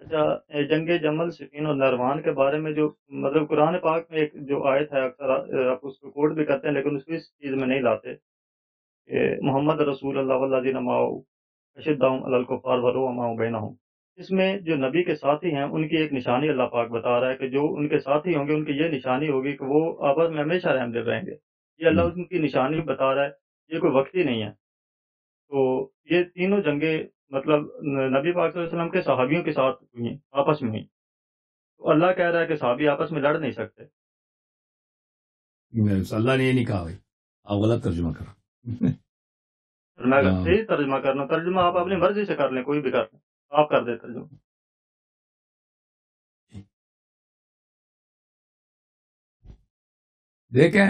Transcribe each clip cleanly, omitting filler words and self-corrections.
اچھا، جنگ جمل، صفین اور نروان کے بارے میں جو مطلب قرآن پاک میں ایک جو آیت ہے، اکثر آپ اس کو کوٹ بھی کرتے ہیں لیکن اس کو اس چیز میں نہیں لاتے کہ محمد رسول اللہ والذین معہ اشداء علی الکفار رحماء بینہم۔ اس میں جو نبی کے ساتھی ہیں ان کی ایک نشانی اللہ پاک بتا رہا ہے کہ جو ان کے ساتھی ہوں گے ان کی یہ نشانی ہوگی کہ وہ آپس میں ہمیشہ رحم دل رہیں گے۔ یہ اللہ ان کی نشانی بتا رہا ہے، یہ کوئی وقتی نہیں ہے۔ تو یہ تینوں جنگیں مطلب نبی پاک صلی اللہ علیہ وسلم کے صحابیوں کے ساتھ ہوئی ہیں، آپس میں ہوئی۔ تو اللہ کہہ رہا ہے کہ صحابی آپس میں لڑ نہیں سکتے۔ اللہ نے یہ نہیں کہا بھائی، آپ غلط ترجمہ کرو۔ میں صحیح ترجمہ کرنا، ترجمہ آپ اپنی مرضی سے کر لیں، کوئی بھی کر لیں، آپ کر دیں ترجمہ۔ دیکھیں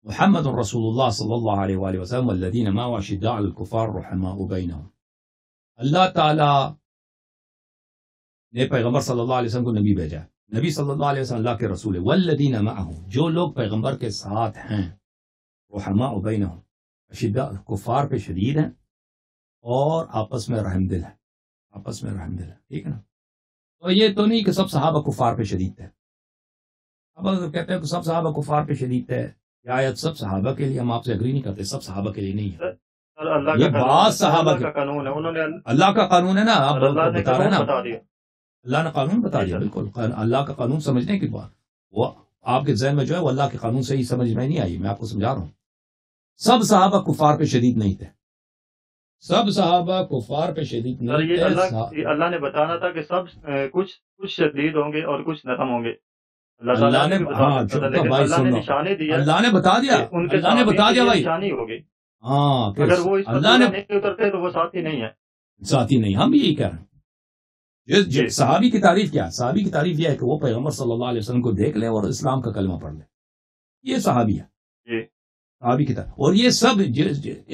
محمد رسول اللہ صلی اللہ علیہ وآلہ وسلم والذین معه اشداء علی الکفار رحماء بینہم۔ اللہ تعالی نے پیغمبر صلی اللہ علیہ وسلم کو نبی بھیجا ہے۔ نبی صلی اللہ علیہ وسلم اللہ کے رسول ہے۔ والذین معه، جو لوگ پیغمبر کے ساتھ ہیں، رحماء بینہم، اشداء، کفار پہ شدید ہیں اور آپس میں رحم دل ہے، آپس میں رحم دل ہے، ٹھیک ہے نا۔ تو یہ تو نہیں کہ سب صحابہ کفار پہ شدید تھے۔ اب اگر کہتے ہیں کہ سب صحابہ کفار پہ شدید تھے، یہ آیت سب صحابہ کے لیے، ہم آپ سے اگری نہیں کرتے، سب صحابہ کے لیے نہیں ہے۔ یہ بعض صحابہ کا قانون ہے، انہوں نے اللہ کا قانون ہے نا، آپ اللہ نے بتا رہے ہیں نا، بتا دیا، اللہ نے قانون بتا دیا، بالکل اللہ کا قانون سمجھنے کی بات، وہ آپ کے ذہن میں جو ہے وہ اللہ کے قانون سے ہی سمجھ میں نہیں آئی، میں آپ کو سمجھا رہا ہوں۔ سب صحابہ کفار پہ شدید نہیں تھے، سب صحابہ کفار پہ شدید نہیں تھے۔ اللہ نے بتانا تھا کہ سب کچھ شدید ہوں گے اور کچھ نرم ہوں گے۔ اللہ نے نشانی دی، اللہ نے بتا دیا، اللہ نے بتا دیا بھائی، نشانی ہوگی۔ ہاں، اگر وہ اللہ نے نہیں اترتے تو وہ ساتھی نہیں ہے، ساتھی نہیں، ہم بھی یہی کہہ رہے ہیں۔ صحابی کی تعریف کیا؟ صحابی کی تعریف یہ ہے کہ وہ پیغمبر صلی اللہ علیہ وسلم کو دیکھ لے اور اسلام کا کلمہ پڑھ لے، یہ صحابی ہے، صحابی کی تعریف۔ اور یہ سب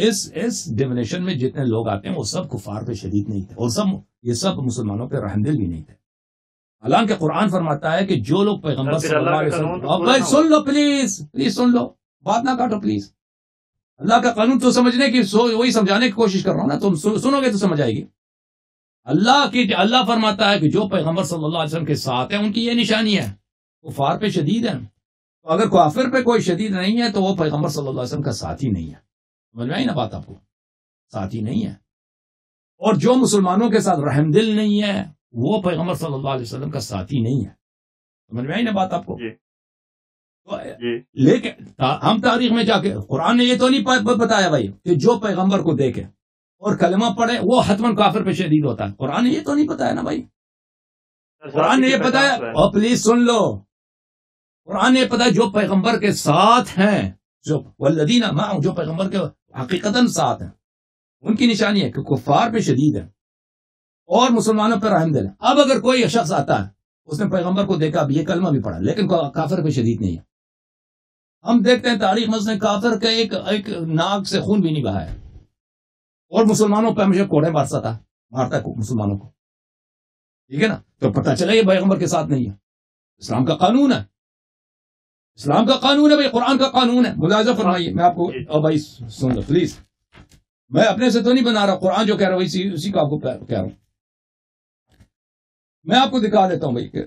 اس ڈیفینیشن میں جتنے لوگ آتے ہیں وہ سب کفار پہ شدید نہیں تھے، اور یہ سب مسلمانوں پہ رحم دل بھی نہیں تھے۔ حالانکہ قرآن فرماتا ہے کہ جو لوگ پیغمبر صلی اللہ علیہ وسلم، سن لو پلیز سن لو، بات نہ کاٹو پلیز۔ اللہ کا قانون تو سمجھنے کی، وہی سمجھانے کی کوشش کر رہا ہوں نا، تم سنو گے تو سمجھ آئے گی۔ اللہ فرماتا ہے کہ جو پیغمبر صلی اللہ علیہ وسلم کے ساتھ ہیں ان کی یہ نشانی ہے، کفار پہ شدید ہیں۔ تو اگر کافر پہ کوئی شدید نہیں ہے تو وہ پیغمبر صلی اللہ علیہ وسلم کا ساتھی نہیں ہے، سمجھ میں آئی نا بات آپ کو، ساتھی نہیں ہے۔ اور جو مسلمانوں کے ساتھ رحم دل نہیں ہے وہ پیغمبر صلی اللہ علیہ وسلم کا ساتھی نہیں ہے، سمجھ میں آئی نا بات آپ کو۔ لیکن ہم تاریخ میں جا کے قرآن نے یہ تو نہیں بتایا بھائی کہ جو پیغمبر کو دیکھے اور کلمہ پڑھے وہ حتماً کافر پہ شدید ہوتا ہے، قرآن نے یہ تو نہیں بتایا نا بھائی۔ قرآن نے یہ بتایا، اور پلیز سن لو، قرآن نے یہ بتایا جو پیغمبر کے ساتھ ہیں، جو والذین معہ، جو پیغمبر کے حقیقتاً ساتھ ہیں، ان کی نشانی ہے کہ کفار پہ شدید ہے اور مسلمانوں پہ رحم دل ہے۔ اب اگر کوئی شخص آتا ہے اس نے پیغمبر کو دیکھا، یہ کلمہ بھی پڑھا لیکن کافر پہ شدید نہیں ہے، ہم دیکھتے ہیں تاریخ میں اس نے کافر کا ایک ناک سے خون بھی نہیں بہایا اور مسلمانوں پہ ہمیشہ کوڑے مارتا ہے مسلمانوں کو، ٹھیک ہے نا، تو پتہ چلا یہ پیغمبر کے ساتھ نہیں ہے۔ اسلام کا قانون ہے، اسلام کا قانون ہے بھائی، قرآن کا قانون ہے، ملاحظہ فرمائیے۔ میں آپ کو بھائی سن لو پلیز، میں اپنے سے تو نہیں بنا رہا، قرآن جو کہہ رہا ہوں اسی کو آپ کو کہہ رہا ہوں۔ میں آپ کو دکھا دیتا ہوں بھائی کہ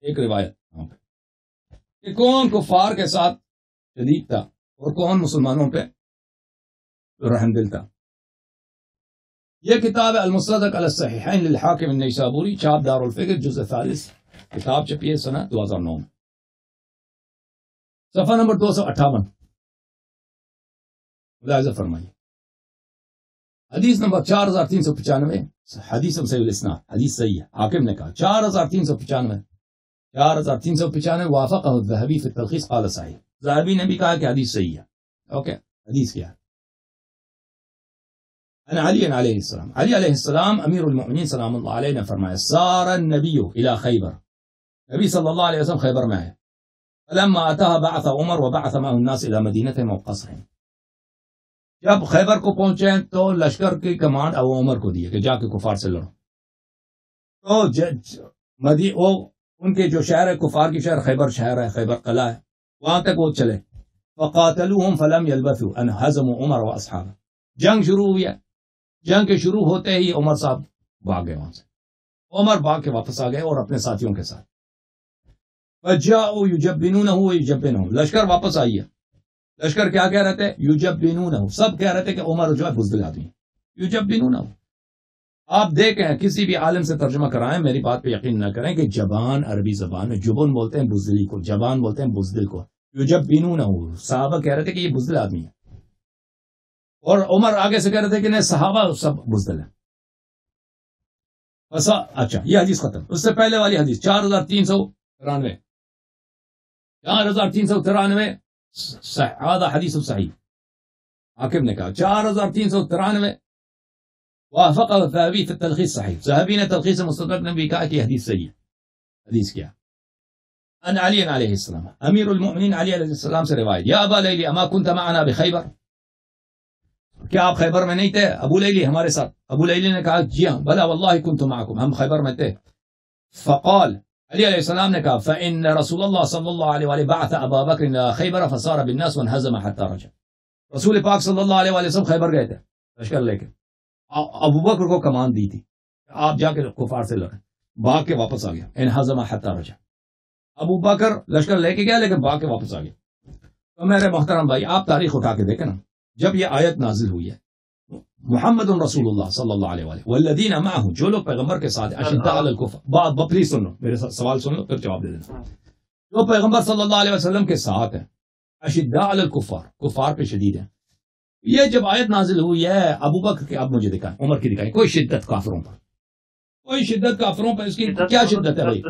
ایک روایت کہ کون کفار کے ساتھ شدید تھا اور کون مسلمانوں پہ رحم دل تھا۔ یہ کتاب ہے المستدرک علی الصحیحین للحاکم النیسابوری، چھاپ دار الفکر، جزء 40، کتاب چھپی ہے سنہ 2009 میں، صفحہ نمبر 258، ملاحظہ فرمائیے۔ حدیث نمبر 4395، حدیث صحیح الاسناد، حدیث صحیح ہے، حاکم نے کہا 4395 وافقہ الذہبی فی التلخیص قال صحیح، ذہبی نے بھی کہا کہ حدیث صحیح ہے۔ اوکے، حدیث کیا ہے؟ ان علی علیہ السلام، علی علیہ السلام امیر المؤمنین سلام اللہ علیہ نے فرمایا، سار النبی الی خیبر، نبی صلی اللہ علیہ وسلم خیبر میں آئے، فلما اتاها بعث عمر وبعث معه الناس الى مدینتهم وقصرهم، جب خیبر کو پہنچے تو لشکر کی کمانڈ ابو عمر کو دی کہ جا کے کفار سے لڑو، تو وہ ان کے جو شہر ہے کفار کی شہر خیبر شہر ہے، خیبر قلعہ ہے، وہاں تک وہ چلے، فقاتلوهم فلم يلبثوا ان هزموا عمر واصحابه، جنگ شروع ہوئی ہے جنگ کے شروع ہوتے ہی عمر صاحب بھاگ گئے وہاں سے. عمر بھاگ کے واپس آ گئے اور اپنے ساتھیوں کے ساتھ. فجاؤوا یجبنونہ ویجبنہم، لشکر واپس آئی ہے. لشکر کیا کہہ رہے تھے؟ یجبنونہ، سب کہہ رہے تھے کہ عمر جو ہے بزدل آدمی. یجبنونہ، آپ دیکھیں کسی بھی عالم سے ترجمہ کرائیں، میری بات پہ یقین نہ کریں کہ جبان عربی زبان میں جبن بولتے ہیں بزدلی کو، جبان بولتے ہیں بزدل کو. یجبنونہ، صحابہ کہہ رہے تھے کہ یہ بزدل آدمی ہے، اور عمر آگے سے کہہ رہے تھے کہ نہیں صحابہ سب بزدل ہیں. اچھا یہ حدیث ختم. اس سے پہلے والی حدیث 4393 4393 هذا حدیث صحیح. حاکم نے کہا 4393 وافق الذهبي في التلخيص صحیح. ذهبی نے تلخیص مستدرک نے بھی کہا کہ حدیث صحیح ہے. حدیث کیا؟ ان علی علیہ السلام، امیر المؤمنین علی علیہ السلام سے روایت، یا ابا لیلی اما كنت معنا بخیبر، کیا آپ خیبر میں نہیں تھے ابو لیلی ہمارے ساتھ؟ ابو لیلی نے کہا جی ہاں، بلا واللہ كنت معكم، ہم خیبر میں تھے. فقال، علی علیہ السلام نے کہا فإن رسول اللہ صلی اللہ علیہ وآلہ بعث ابا بکر الى خیبر فصار بالناس وانهزم حتى رجع. رسول پاک صلی اللہ علیہ وآلہ وسلم خیبر گئے تھے لشکر لے کے، ابو بکر کو کمان دی تھی آپ جا کے کفار سے لڑیں، بھاگ کے واپس آ گیا. انہزم حتى رجع، ابو بکر لشکر لے کے گیا لیکن بھاگ کے واپس آ گیا. تو میرے محترم بھائی آپ تاریخ اٹھا کے دیکھیں نا، جب یہ آیت نازل ہوئی ہے محمد رسول اللہ صلی اللہ علیہ وآلہ والذین معه، جو لوگ پیغمبر کے ساتھ اشداء علی الکفر، بات بپلی سن لو، میرے سوال سن لو پھر جواب دے دینا. جو پیغمبر صلی اللہ علیہ وسلم کے ساتھ ہیں اشداء علی الکفار، کفار پہ شدید ہیں. یہ جب آیت نازل ہوئی ہے ابو بکر کے، اب مجھے دکھائیں، عمر کی دکھائیں کوئی شدت کافروں پر، کوئی شدت کافروں پر. اس کی کیا شدت ہے بھائی؟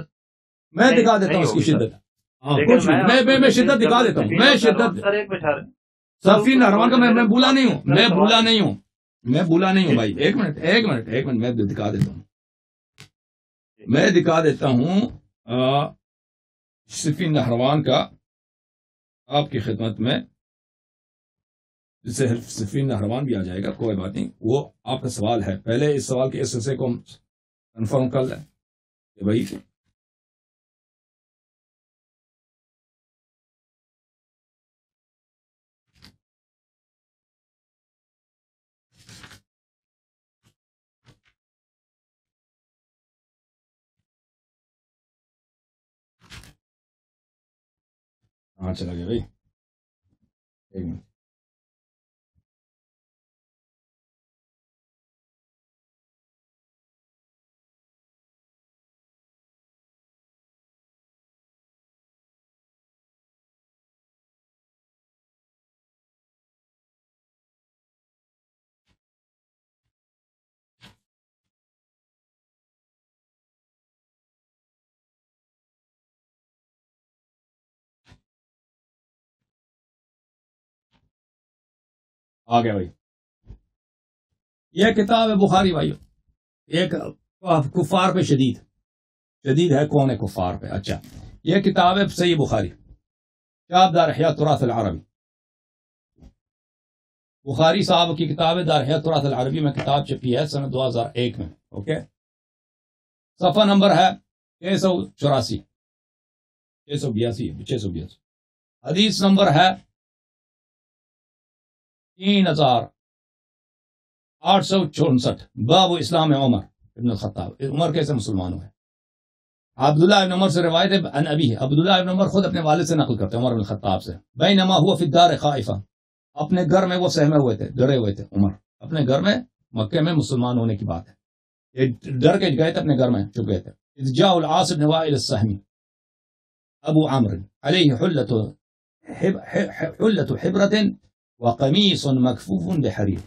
میں دکھا دیتا ہوں اس کی شدت. ہاں کچھ میں شدت دکھا دیتا ہوں. میں شدت صفین نہروان کا میں بولا نہیں ہوں، میں بولا نہیں ہوں بھائی. ایک منٹ میں دکھا دیتا ہوں. میں دکھا دیتا ہوں صفین نہروان کا آپ کی خدمت میں، جس سے صفین نہروان بھی آ جائے گا، کوئی بات نہیں. وہ آپ کا سوال ہے، پہلے اس سوال کے اس حصے کو کنفرم کر لیں کہ بھائی کہاں چلا گیا بھائی. ایک منٹ. آ گیا بھائی. یہ کتاب ہے بخاری بھائیو، ایک کفار پہ شدید ہے. کون ہے کفار پہ؟ اچھا یہ کتاب ہے صحیح بخاری، کتاب دار احیاء تراث العربی. بخاری صاحب کی کتاب ہے دار احیاء تراث العربی میں کتاب چھپی ہے سنہ 2001 میں. اوکے، صفحہ نمبر ہے 684 682. حدیث نمبر ہے 3864. باب اسلام عمر ابن الخطاب، عمر کیسے مسلمان ہوئے. عبداللہ ابن عمر سے روایت ہے عن ابیہ، عبداللہ ابن عمر خود اپنے والد سے نقل کرتے ہیں، عمر بن الخطاب سے. بینما هو فی الدار خائفا، اپنے گھر میں وہ سہمے ہوئے تھے، ڈرے ہوئے تھے. عمر اپنے گھر میں، مکے میں مسلمان ہونے کی بات ہے، یہ ڈر کے گئے تھے، اپنے گھر میں چھپ گئے تھے. اذ جاء العاص بن وائل السہمی ابو عمرو علیہ حلۃ حبرۃ وقمیص مکفوف بحریر.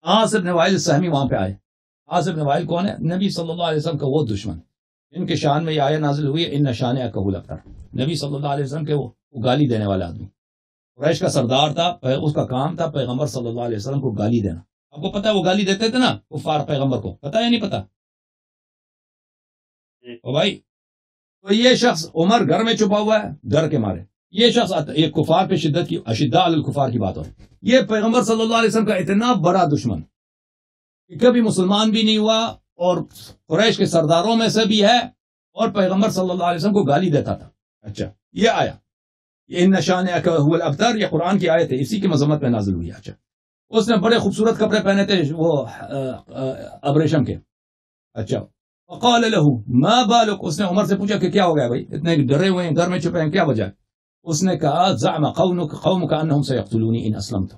عاص بن وائل السہمی وہاں پہ آئے. عاص بن وائل کون ہے؟ نبی صلی اللہ علیہ وسلم کا وہ دشمن ان کے شان میں یہ آیت نازل ہوئی ہے ان شانئک الابتر. نبی صلی اللہ علیہ وسلم کے وہ گالی دینے والا آدمی، قریش کا سردار تھا، اس کا کام تھا پیغمبر صلی اللہ علیہ وسلم کو گالی دینا. آپ کو پتا ہے وہ گالی دیتے تھے نا کفار پیغمبر کو، پتا یا نہیں پتا؟ او بھائی، تو یہ شخص عمر گھر میں چھپا ہوا ہے ڈر کے مارے. یہ شخص یہ کفار پہ شدت کی، اشداء علی الکفار کی بات ہو. یہ پیغمبر صلی اللہ علیہ وسلم کا اتنا بڑا دشمن کہ کبھی مسلمان بھی نہیں ہوا اور قریش کے سرداروں میں سے بھی ہے، اور پیغمبر صلی اللہ علیہ وسلم کو گالی دیتا تھا. اچھا یہ آیا ان شانئک هو الابتر، یہ قرآن کی آیت ہے، اسی کی مذمت میں نازل ہوئی. اچھا اس نے بڑے خوبصورت کپڑے پہنے تھے وہ ابریشم کے. اچھا وقال له ما بالك, اس نے عمر سے پوچھا کہ کیا ہو گیا بھائی, اتنے ڈرے ہوئے ہیں, گھر میں چھپے ہیں, کیا وجہ ہے؟ اس نے کہا زعم قومك انهم سيقتلوني ان اسلمت.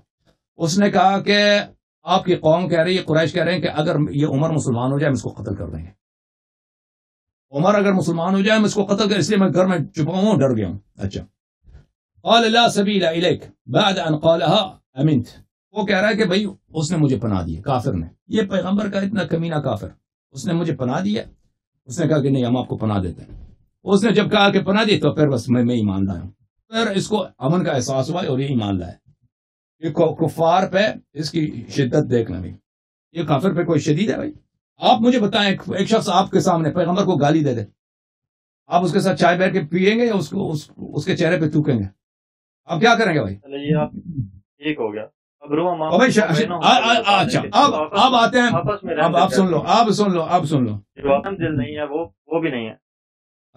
اس نے کہا کہ آپ کی قوم کہہ رہی ہے, قریش کہہ رہے ہیں کہ اگر یہ عمر مسلمان ہو جائے ہم اس کو قتل کر دیں گے. عمر اگر مسلمان ہو جائے ہم اس کو قتل کر, اس لیے میں گھر میں چھپا ہوں, ڈر گیا ہوں. اچھا قال لا سبيل اليك بعد ان قالها امنت. وہ کہہ رہا ہے کہ بھائی اس نے مجھے پناہ دی, کافر نے, یہ پیغمبر کا اتنا کمینہ کافر, اس نے مجھے پناہ دیا. اس نے کہا کہ نہیں ہم آپ کو پناہ دیتے ہیں. اس نے جب کہا کہ پناہ دی تو پھر بس میں ایمان لایا ہوں. پھر اس کو امن کا احساس ہوا اور یہ ایمان لائے. یہ کفار پہ اس کی شدت دیکھنا بھی, یہ کافر پہ کوئی شدید ہے بھائی. آپ مجھے بتائیں ایک شخص آپ کے سامنے پیغمبر کو گالی دے دے, آپ اس کے ساتھ چائے بیٹھ کے پیئیں گے یا اس کے چہرے پہ تھوکیں گے؟ آپ کیا کریں گے بھائی؟ یہ آپ ٹھیک ہو گیا. اچھا اب آتے ہیں, اب آپ سن لو دل نہیں ہے وہ بھی نہیں ہے.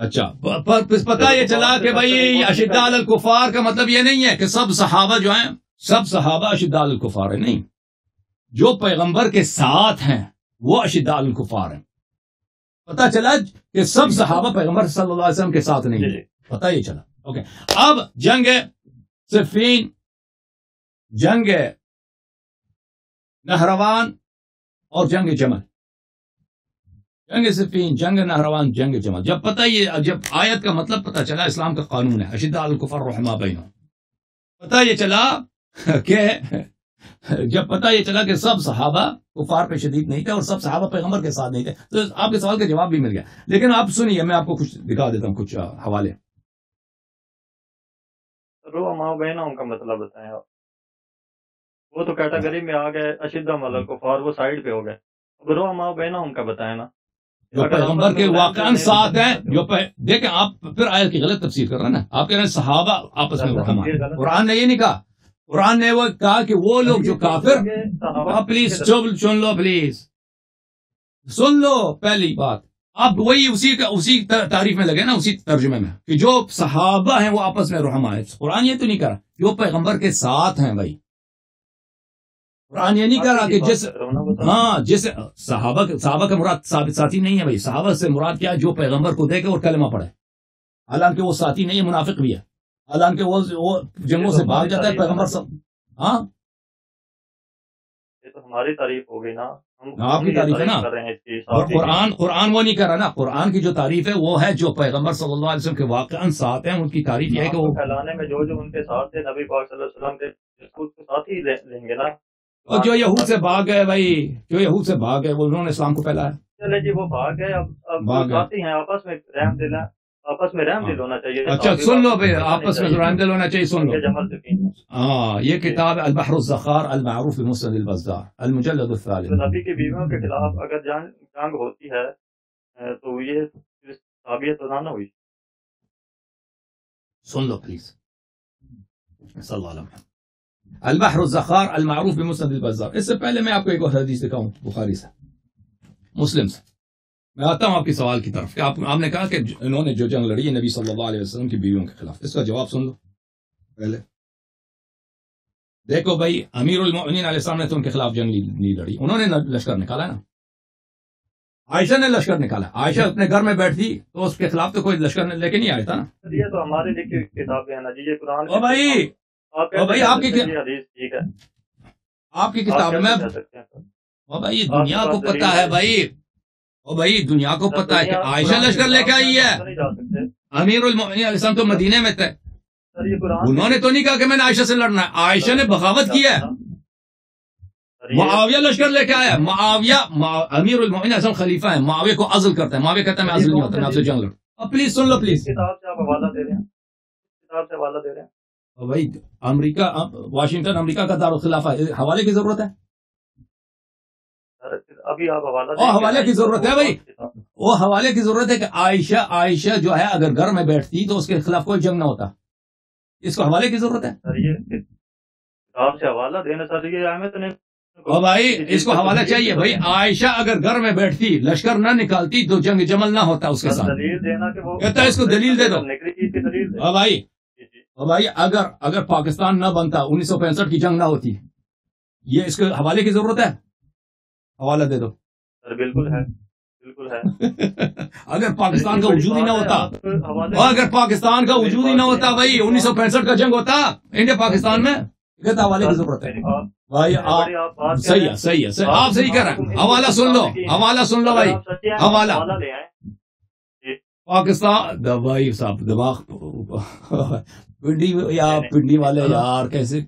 اچھا پتہ یہ چلا کہ بھائی اشداء علی الکفار کا مطلب یہ نہیں ہے کہ سب صحابہ جو ہیں سب صحابہ اشداء علی الکفار ہیں, نہیں. جو پیغمبر کے ساتھ ہیں وہ اشداء علی الکفار ہیں. پتہ چلا کہ سب صحابہ پیغمبر صلی اللہ علیہ وسلم کے ساتھ نہیں ہیں, پتہ یہ چلا. اوکے, اب جنگ صفین, جنگ نہروان اور جنگ جمل. جنگ صفین, جنگ نہروان, جنگ جمل. جب آیت کا مطلب پتہ چلا, اسلام کا قانون ہے اشداء علی الکفار رحماء بینہم. پتہ یہ چلا کہ سب صحابہ کفار پہ شدید نہیں تھے اور سب صحابہ پیغمبر کے ساتھ نہیں تھے. تو آپ کے سوال کا جواب بھی مل گیا. لیکن آپ سنیے, میں آپ کو کچھ دکھا دیتا ہوں, کچھ حوالے. رحماء بینہم کا مطلب بتائیں آپ. وہ تو کیٹیگری میں آ گئے اشداء علی الکفار, وہ سائیڈ پہ ہو گئے. رحماء بینہم کا بتائیں نا, جو پیغمبر کے واقعاً ساتھ ہیں. جو دیکھیں آپ پھر آیت کی غلط تفسیر کر رہے ہیں نا. آپ کہہ رہے ہیں صحابہ آپس میں رحماء. قرآن نے یہ نہیں کہا. قرآن نے وہ کہا کہ وہ لوگ جو کافر, پلیز سن لو, پلیز سن لو. پہلی بات آپ وہی اسی تعریف میں لگے نا, اسی ترجمے میں, کہ جو صحابہ ہیں وہ آپس میں رحماء ہیں. قرآن یہ تو نہیں کہا جو پیغمبر کے ساتھ ہیں بھائی. قرآن یہ نہیں کہہ رہا کہ جس صحابہ کا مراد ساتھی نہیں ہے بھائی. صحابہ سے مراد کیا ہے؟ جو پیغمبر کو دیکھے اور کلمہ پڑھے. حالانکہ وہ ساتھی نہیں ہے, منافق بھی ہے. حالانکہ وہ جنگوں سے بھاگ جاتا ہے پیغمبر سب. ہاں یہ تو ہماری تعریف ہو گئی نا, آپ کی تعریف ہے نا. اور قرآن وہ نہیں کر رہا نا. قرآن کی جو تعریف ہے وہ ہے جو پیغمبر صلی اللہ علیہ وسلم کے واقعاً ساتھ ہیں, ان کی تعریف یہ ہے کہ وہ پھیلانے میں جو ان کے ساتھ تھے نبی پاک صلی اللہ علیہ وسلم کے ساتھ ہی لیں گے نا. اور جو یہود سے بھاگ گئے بھائی, جو یہود سے بھاگ گئے وہ انہوں نے اسلام کو پھیلایا. چلے جی وہ بھاگ گئے, اب ساتھی ہیں, آپس میں رحم دل ہے, آپس میں رحم دل ہونا چاہیے. اچھا سن لو بھائی, آپس میں رحم دل ہونا چاہیے. سن لو, یہ کتاب البحر الزخار المعروف بمسند البزار المجلد الثالث. نبی کی بیویوں کے خلاف اگر جنگ ہوتی ہے تو یہ ثابت تو نہ ہوئی. سن لو پلیز. صلی اللہ علیہ وسلم. البحر الزخار المعروف بمسند البزار. اس سے پہلے میں آپ کو ایک اور حدیث دکھاؤں بخاری سے, مسلم سے. میں آتا ہوں آپ کے سوال کی طرف کہ آپ نے کہا کہ انہوں نے جو جنگ لڑی ہے نبی صلی اللہ علیہ وسلم کی بیویوں کے خلاف. اس کا جواب سن لو پہلے. دیکھو بھائی, امیر المؤمنین علیہ السلام نے تو ان کے خلاف جنگ نہیں لڑی, انہوں نے لشکر نکالا نا. عائشہ نے لشکر نکالا. عائشہ اپنے گھر میں بیٹھتی تو اس کے خلاف تو کوئی لشکر لے کے نہیں آیا تھا نا. یہ تو ہمارے لکھی کتابیں ہیں نا جی, یہ قرآن. او بھائی آپ کی کتاب میں بھائی دنیا کو پتا ہے بھائی, بھائی دنیا کو پتا ہے کہ عائشہ لشکر لے کے آئی ہے. امیر المؤمنین علیہ السلام تو مدینے میں تھے, انہوں نے تو نہیں کہا کہ میں نے عائشہ سے لڑنا ہے. عائشہ نے بغاوت کی ہے. معاویہ لشکر لے کے آیا. معاویہ امیر المؤمنین علیہ السلام خلیفہ ہے, معاویہ کو عزل کرتا ہے. معاویہ کہتا ہے میں عزل نہیں ہوتا, میں آپ سے جنگ لڑوں. اب پلیز سن لو پلیز. کتاب سے آپ حوالہ دے رہے ہیں, کتاب سے حوالہ دے رہے ہیں بھائی. امریکہ واشنگٹن امریکہ کا دارالخلافہ ہے, حوالے کی ضرورت ہے. ابھی آپ حوالے کی ضرورت ہے بھائی, وہ حوالے کی ضرورت ہے کہ عائشہ جو ہے اگر گھر میں بیٹھتی تو اس کے خلاف کوئی جنگ نہ ہوتا. اس کو حوالے کی ضرورت ہے. کتاب سے حوالہ دینا چاہیے احمد نے. اور بھائی اس کو حوالہ چاہیے بھائی. عائشہ اگر گھر میں بیٹھتی لشکر نہ نکالتی تو جنگ جمل نہ ہوتا اس کے ساتھ. دلیل دینا کہ وہ کہتا ہے اس کو دلیل دے دو. اور بھائی اگر پاکستان نہ بنتا 1965 کی جنگ نہ ہوتی, یہ اس کے حوالے کی ضرورت ہے؟ حوالہ دے دو سر بالکل ہے، بالکل ہے۔ اگر پاکستان کا وجود ہی نہ ہوتا، اگر پاکستان کا وجود ہی نہ ہوتا بھائی 1965 کا جنگ ہوتا انڈیا پاکستان میں، کہتا حوالے کی ضرورت ہے بھائی۔ آپ صحیح ہے، صحیح ہے، آپ صحیح کہہ رہے ہیں۔ حوالہ سن لو، حوالہ سن لو بھائی، حوالہ پاکستان بھائی صاحب دماغ پنڈی یا پنڈی والے یار کیسے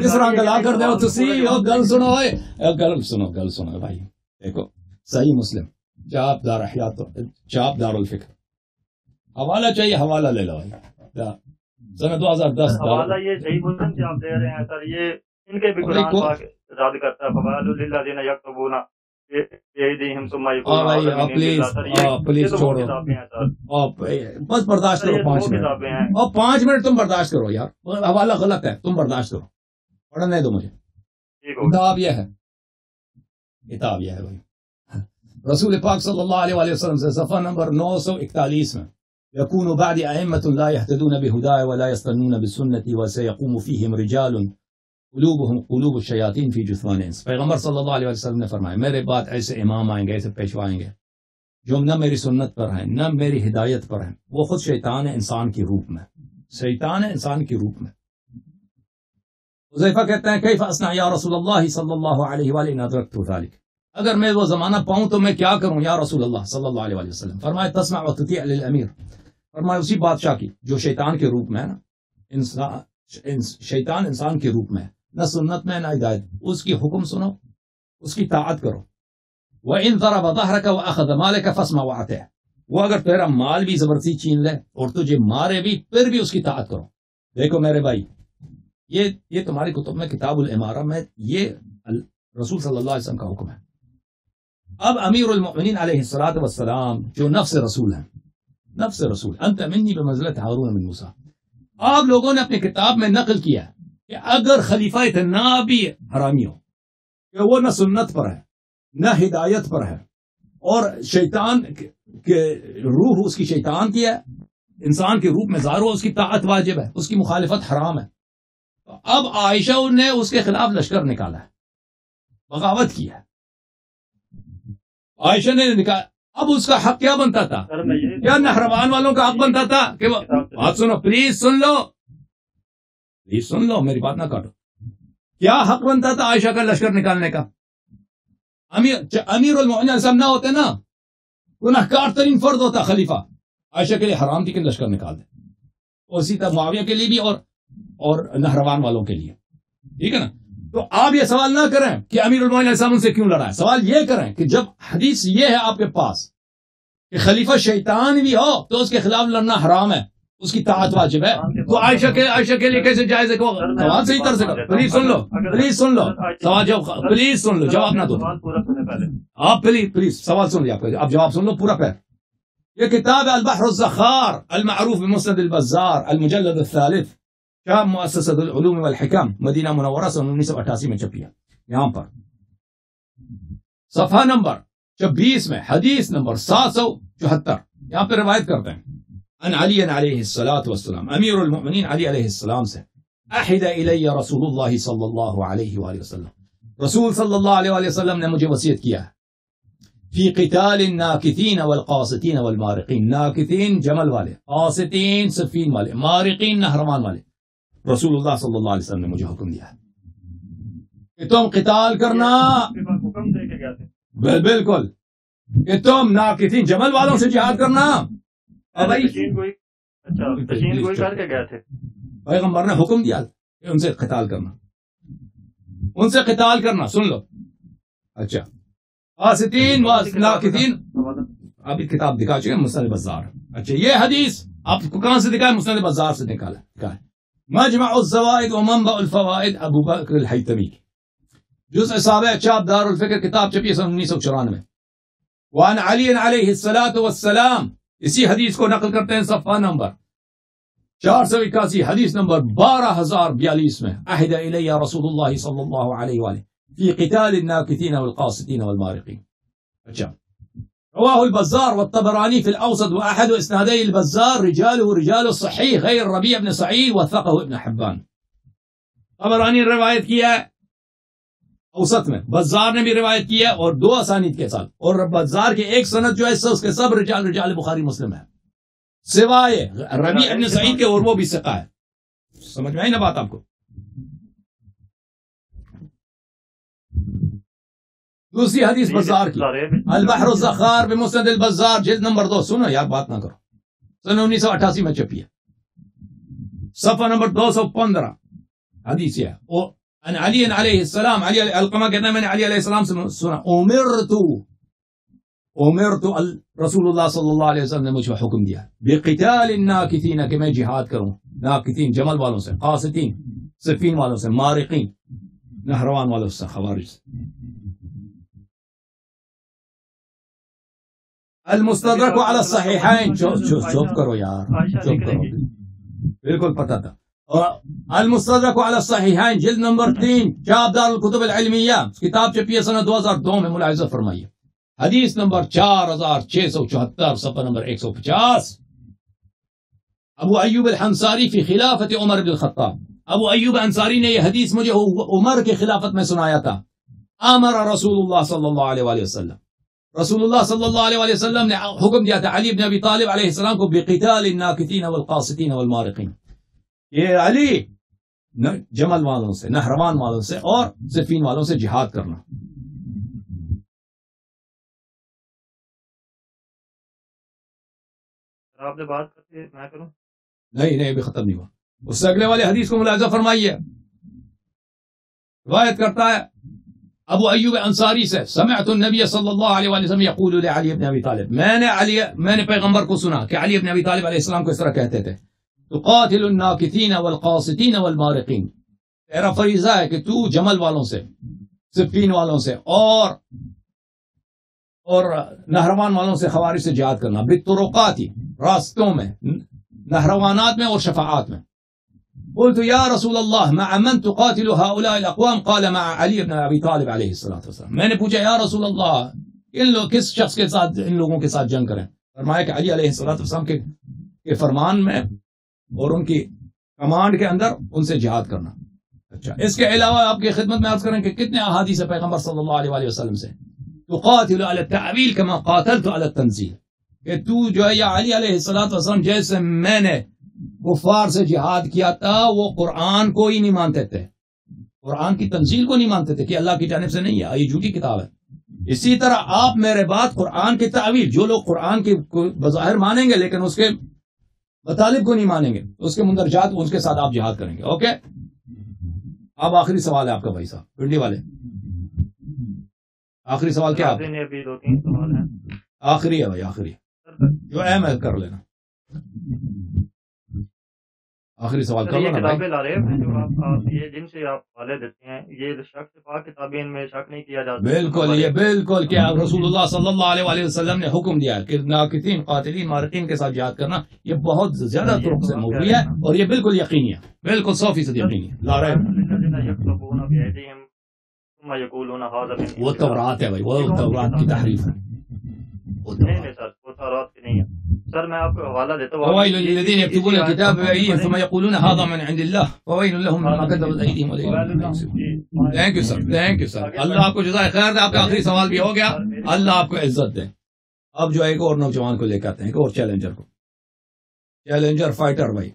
کس رنگ گلا کر دو تسی گل سنو، گل سنو بھائی۔ دیکھو صحیح مسلم چاپ دار احیات چاپ دار الفکر، حوالہ چاہیے حوالہ لے لو بھائی، سن 2010 حوالہ یہ صحیح مسلم سے آپ دے رہے ہیں سر، یہ ان کے بھی قرآن پاک رد کرتا ہے، فوائل للذین یکتبون بأیدیہم ثم یقولون پلیز چھوڑو، بس برداشت کرو 5 منٹ، اور 5 منٹ تم برداشت کرو یار، حوالہ غلط ہے تم برداشت کرو، پڑھنے دو مجھے۔ کتاب یہ ہے، کتاب یہ ہے بھائی، رسول پاک صلی اللہ علیہ وآلہ وسلم سے صفحہ نمبر 941 میں، یکون بعد ائمة لا يهتدون بہدای ولا یستنون بسنتی وسیقوم فیہم رجال قلوبهم قلوب الشیاطین فی جثمان انس۔ پیغمبر صلی اللہ علیہ وسلم نے فرمایا میرے بعد ایسے امام آئیں گے، ایسے پیشوا آئیں گے جو نہ میری سنت پر ہیں نہ میری ہدایت پر ہیں، وہ خود شیطان ہے انسان کی روپ میں، شیطان ہے انسان کی روپ میں۔ حذیفہ کہتے ہیں کیف اصنع یا رسول اللہ صلی اللہ علیہ وآلہ ان ادرکت ذلک، اگر میں وہ زمانہ پاؤں تو میں کیا کروں یا رسول اللہ صلی اللہ علیہ وآلہ وسلم؟ فرمائے تسمع و تطیع للامیر، فرمائے اسی بادشاہ کی جو شیطان کے روپ میں ہے نا، شیطان انسان کے روپ میں ہے، نہ سنت میں نہ ہدایت، اس کی حکم سنو، اس کی طاعت کرو۔ وَإِن ضَرَبَ ظَهْرَكَ وَأَخَذَ مَالَكَ فَاسْمَعْ وَأَطِعْ، وہ اگر تیرا مال بھی زبردستی چھین لے اور تجھے مارے بھی پھر بھی اس کی طاعت کرو۔ دیکھو میرے بھائی، یہ تمہاری کتب میں کتاب الامارہ میں یہ رسول صلی اللہ علیہ وسلم کا حکم ہے۔ اب امیر المؤمنین علیہ الصلوۃ والسلام جو نفس رسول ہیں، نفس رسول، انت منی بمنزلۃ ہارون من موسیٰ، آپ لوگوں نے اپنی کتاب میں نقل کیا ہے کہ اگر خلیفہ اتنا بھی حرامی ہو کہ وہ نہ سنت پر ہے نہ ہدایت پر ہے اور شیطان کے روح اس کی شیطان کی ہے، انسان کے روپ میں ظاہر ہو، اس کی طاعت واجب ہے، اس کی مخالفت حرام ہے۔ تو اب عائشہ نے اس کے خلاف لشکر نکالا ہے، بغاوت کی ہے، عائشہ نے نکالا۔ اب اس کا حق کیا بنتا تھا؟ کیا نہروان والوں کا حق بنتا تھا کہ وہ بات سنو، پلیز سن لو، پلیز سن لو، میری بات نہ کاٹو۔ کیا حق بنتا تھا عائشہ کا لشکر نکالنے کا؟ امیر المؤمنین ایسا نہ ہوتے نا، گناہگار ترین فرد ہوتا خلیفہ، عائشہ کے لیے حرام تھی کہ لشکر نکال دے، اور اسی طرح معاویہ کے لیے بھی اور نہروان والوں کے لیے، ٹھیک ہے نا؟ تو آپ یہ سوال نہ کریں کہ امیر المؤمنین علیہ السلام سے کیوں لڑا ہے، سوال یہ کریں کہ جب حدیث یہ ہے آپ کے پاس کہ خلیفہ شیطان بھی ہو تو اس کے خلاف لڑنا حرام ہے، اس کی طاعت واجب ہے، تو عائشہ کے لیے کیسے جائز ہے کہ سوال صحیح طرح سے کرو؟ پلیز سن لو، پلیز سن لو سوال، جواب پلیز سن لو، جواب نہ دو آپ، پلیز سوال سن لیا آپ جواب سن لو پورا پیر۔ یہ کتاب البحر الزخار المعروف بمسند البزار المجلد الثالث، شام مؤسسۃ العلوم والحکم، مدینہ منورہ سے 1988 میں چھپی ہے۔ یہاں پر صفحہ نمبر 26 میں حدیث نمبر 774 یہاں پہ روایت کرتے ہیں ان علی علیہ الصلوۃ والسلام، امیر المؤمنین علی علیہ السلام سے، احد الی رسول اللہ صلی اللہ علیہ وآلہ وسلم، رسول صلی اللہ علیہ وآلہ وسلم نے مجھے وصیت کیا ہے، فی قتال الناکثین والقاسطین والمارقین، ناکثین جمل والے، قاسطین سفین والے، مارقین نہروان والے، رسول اللہ صلی اللہ علیہ وسلم نے مجھے حکم دیا ہے کہ تم قتال کرنا، حکم دے کے گئے تھے بالکل، کہ تم ناکثین جمل والوں سے جہاد کرنا۔ تشین گوئی کر کے گئے تھے، پیغمبر نے حکم دیا کہ ان سے قتال کرنا، ان سے قتال کرنا، سن لو۔ اچھا، قاسطین و ناکثین، ابھی کتاب دکھا چکے مسند بزار۔ اچھا، یہ حدیث آپ کو کہاں سے دکھا ہے؟ مسند بزار سے دکھا ہے۔ مجمع الزوائد و منبع الفوائد ابو بکر الحیتمی، جزء سابع، چاپ دار الفکر، کتاب چھپی 1994۔ وعن علی علیہ الصلوۃ والسلام، اسی حدیث کو نقل کرتے ہیں صفحہ نمبر 481، حدیث نمبر 12042 میں، احد الی رسول اللہ صلی اللہ علیہ وآلہ فی قتال الناکثین والقاسطین والمارقین۔ اچھا، رواہ البزار والطبرانی فی الاوسط واحد اسنادی البزار رجاله رجال الصحیح غیر ربیع بن سعید وثقه ابن حبان۔ طبرانی نے روایت کیا ہے اوسط میں، بزار نے بھی روایت کیا ہے اور 2 اسانید کے ساتھ، اور بزار کے ایک سند جو ہے اس کے سب رجال بخاری مسلم ہے، سوائے ربیع بن سعید کے، اور وہ بھی ثقہ ہے. سمجھ میں آئی نا بات آپ کو؟ دوسری حدیث بزار کی، البحر الزخار بمسند البزار جلد نمبر 2. سنو یار، بات نہ کرو. سن 1988 میں چھپی ہے، صفحہ نمبر 215. حدیث یہ ہے ان علی علیہ السلام، علی القمہ کہتا ہے میں نے علی علیہ السلام سے سنا، امرت رسول اللہ صلی اللہ علیہ وسلم نے مجھے حکم دیا بقتال الناکثین، کہ میں جہاد کروں ناکثین جمل والوں سے، قاسطین صفین والوں سے، مارقین نہروان والوں سے، خوارج سے. المستدرک علی الصحیحین، چپ کرو یار، چپ کرو، بالکل پتہ تھا. اور المستدرک علی الصحیحین جلد نمبر 3، چاپ دار الکتب العلمیہ، کتاب چھپی ہے سنہ 2002 میں، ملاحظہ فرمائیے. حدیث نمبر 4674، صفحہ نمبر 150. ابو ایوب الحنصاری فی خلافت عمر بن الخطاب، ابو ایوب انصاری نے یہ حدیث مجھے عمر کی خلافت میں سنایا تھا. امر رسول اللہ صلی اللہ علیہ وآلہ وسلم، رسول اللہ صلی اللہ علیہ وآلہ وسلم نے حکم دیا تھا علی بن ابی طالب علیہ السلام کو بقتال الناکثین والقاسطین والمارقین، یہ علی جمل والوں سے، نہروان والوں سے اور صفین والوں سے جہاد کرنا. آپ نے بات کرتے میں کروں؟ نہیں ابھی ختم نہیں ہوا. اس سے اگلے والے حدیث کو ملاحظہ فرمائیے. روایت کرتا ہے ابو ایوب انصاری سے، سمعت النبی صلی اللہ علیہ وسلم یقول لعلی بن ابی طالب، میں نے پیغمبر کو سنا کہ علی بن ابی طالب علیہ السلام کو اس طرح کہتے تھے، تقاتل الناکثین والقاسطین والمارقین، تیرا فریضہ ہے کہ تو جمل والوں سے، صفین والوں سے اور نہروان والوں سے، خوارج سے جہاد کرنا، بالطرقات، راستوں میں، نہروانات میں اور شفاعات میں. قلت یا رسول اللہ مع من تقاتل هؤلاء الاقوام؟ قال مع علی بن ابی طالب علیہ السلام. میں نے پوچھا یا رسول اللہ کس شخص کے ساتھ ان لوگوں کے ساتھ جنگ کریں؟ فرمایا کہ علی علیہ السلام کے فرمان میں اور ان کی کمانڈ کے اندر ان سے جہاد کرنا. اچھا، اس کے علاوہ آپ کی خدمت میں عرض کریں کہ کتنے احادیث ہے پیغمبر صلی اللہ علیہ وآلہ وسلم سے، تقاتل علی التعویل کما قاتلت علی التنزیل، کہ تو جو ہے یا علی علیہ السلام جیسے میں نے کفار سے جہاد کیا تھا، وہ قرآن کو ہی نہیں مانتے تھے، قرآن کی تنزیل کو نہیں مانتے تھے کہ اللہ کی جانب سے نہیں ہے، یہ جھوٹی کتاب ہے. اسی طرح آپ میرے بات قرآن کی تعویل، جو لوگ قرآن کی بظاہر مانیں گے لیکن اس کے مطالب کو نہیں مانیں گے، اس کے مندرجات اس کے ساتھ آپ جہاد کریں گے. اوکے، اب آخری سوال ہے آپ کا بھائی صاحب پنڈی والے، آخری سوال کیا؟ ابھی 2-3 سوال ہیں. آخری ہے بھائی، آخری جو اہم ہے کر لینا. آخری سوال کر لینا. کتابیں لا رہے ہیں جو آپ یہ جن سے آپ حوالے دیتے ہیں، یہ شک سے پاک کتابیں، ان میں شک نہیں کیا جاتا. بالکل، یہ بالکل کہ رسول اللہ صلی اللہ علیہ وآلہ وسلم نے حکم دیا کہ ناکثین، قاتلین، مارقین کے ساتھ جہاد کرنا یہ بہت زیادہ طرق سے مروی ہے اور یہ بالکل یقینی ہے، بالکل 100% یقینی ہے. لا رہے وہ تورات ہے بھائی، وہ تورات کی تحریف ہے. نہیں سر، وہ تورات کی نہیں ہے سر. میں آپ کو حوالہ دیتا ہوں، فوائل للذین یکتبون الکتاب بأیدیہم ثم یقولون ھذا من عند اللہ فوائل لهم مما كتبت ایدیہم ولیہم. Thank you sir, thank you sir. اللہ آپ کو جزائے خیر دے. آپ کا آخری سوال بھی ہو گیا. اللہ آپ کو عزت دے. اب جو ایک اور نوجوان کو لے کے آتے ہیں، ایک اور چیلنجر کو، چیلنجر فائٹر بھائی.